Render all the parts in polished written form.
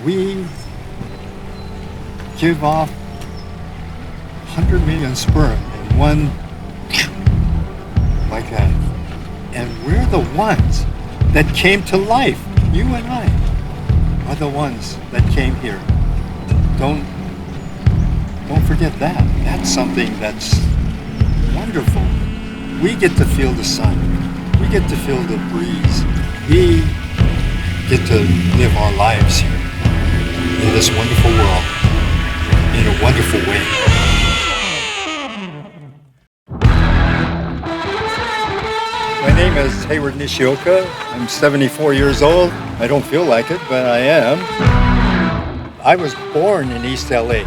We give off 100 million sperm in one, like that. And we're the ones that came to life. You and I are the ones that came here. Don't forget that. That's something that's wonderful. We get to feel the sun. We get to feel the breeze. We get to live our lives here in this wonderful world in a wonderful way. My name is Hayward Nishioka. I'm 74 years old. I don't feel like it, but I am. I was born in East LA,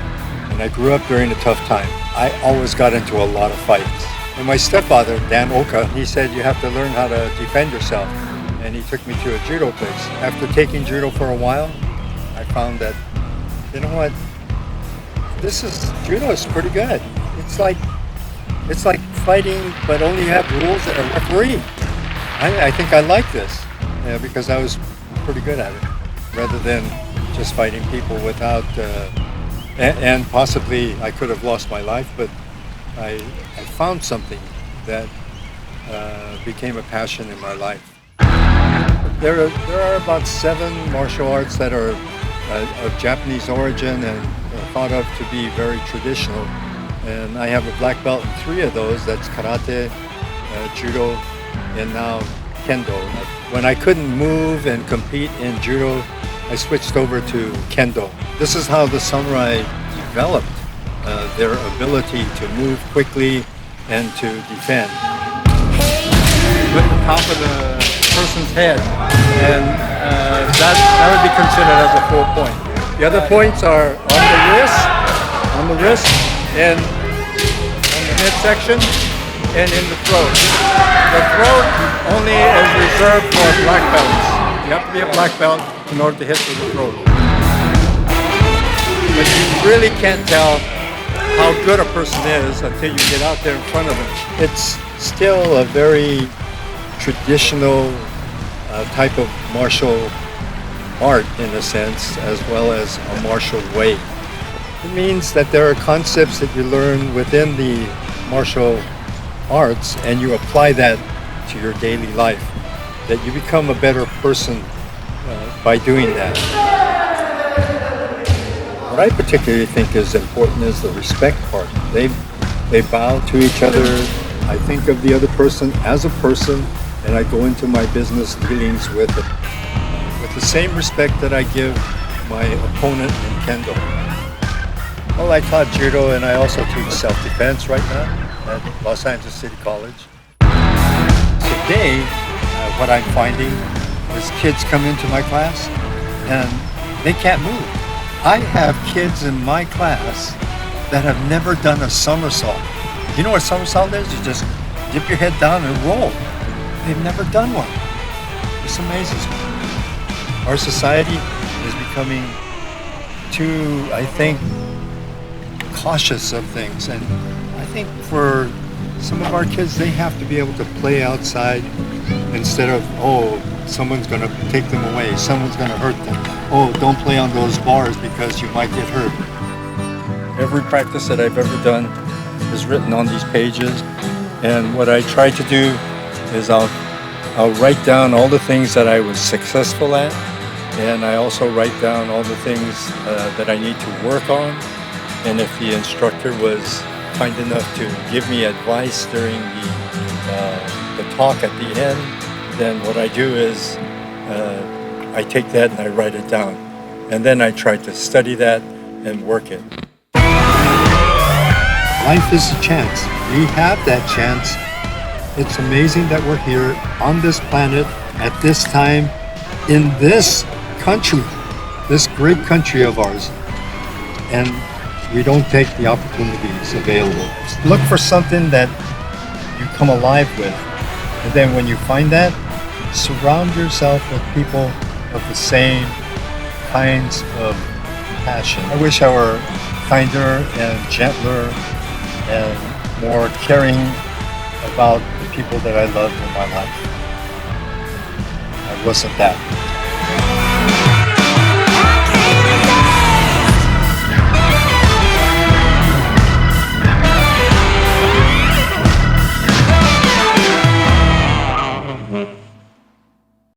and I grew up during a tough time. I always got into a lot of fights. And my stepfather, Dan Oka, he said, you have to learn how to defend yourself. And he took me to a judo place. After taking judo for a while, I found that, you know what, judo is pretty good. It's like fighting, but only you have rules and a referee. I think I like this because I was pretty good at it, rather than just fighting people without, and possibly I could have lost my life, but I found something that became a passion in my life. There are about 7 martial arts that are of Japanese origin and thought of to be very traditional. And I have a black belt in 3 of those. That's karate, judo, and now kendo. When I couldn't move and compete in judo, I switched over to kendo. This is how the samurai developed their ability to move quickly and to defend. Put the top of the person's head, and that would be considered as a full point. The other points are on the wrist, and on the midsection, and in the throat. The throat only is reserved for black belts. You have to be a black belt in order to hit with the throat. But you really can't tell how good a person is until you get out there in front of them. It's still a very traditional type of martial art in a sense, as well as a martial way. It means that there are concepts that you learn within the martial arts and you apply that to your daily life, that you become a better person by doing that. What I particularly think is important is the respect part. They bow to each other. I think of the other person as a person, and I go into my business dealings with the same respect that I give my opponent in kendo. Well, I taught judo and I also teach self-defense right now at Los Angeles City College. Today, what I'm finding is kids come into my class and they can't move. I have kids in my class that have never done a somersault. You know what a somersault is? You just dip your head down and roll. They've never done one. This amazes me. Our society is becoming too, I think, cautious of things. And I think for some of our kids, they have to be able to play outside instead of, oh, someone's going to take them away. Someone's going to hurt them. Oh, don't play on those bars because you might get hurt. Every practice that I've ever done is written on these pages. And what I try to do is I'll write down all the things that I was successful at, and I also write down all the things that I need to work on. And if the instructor was kind enough to give me advice during the talk at the end, then what I do is I take that and I write it down. And then I try to study that and work it. Life is a chance. We have that chance. It's amazing that we're here on this planet at this time in this country, this great country of ours. And we don't take the opportunities available. Look for something that you come alive with. And then when you find that, surround yourself with people of the same kinds of passion. I wish I were kinder and gentler and more caring about the people that I loved in my life. I wasn't that.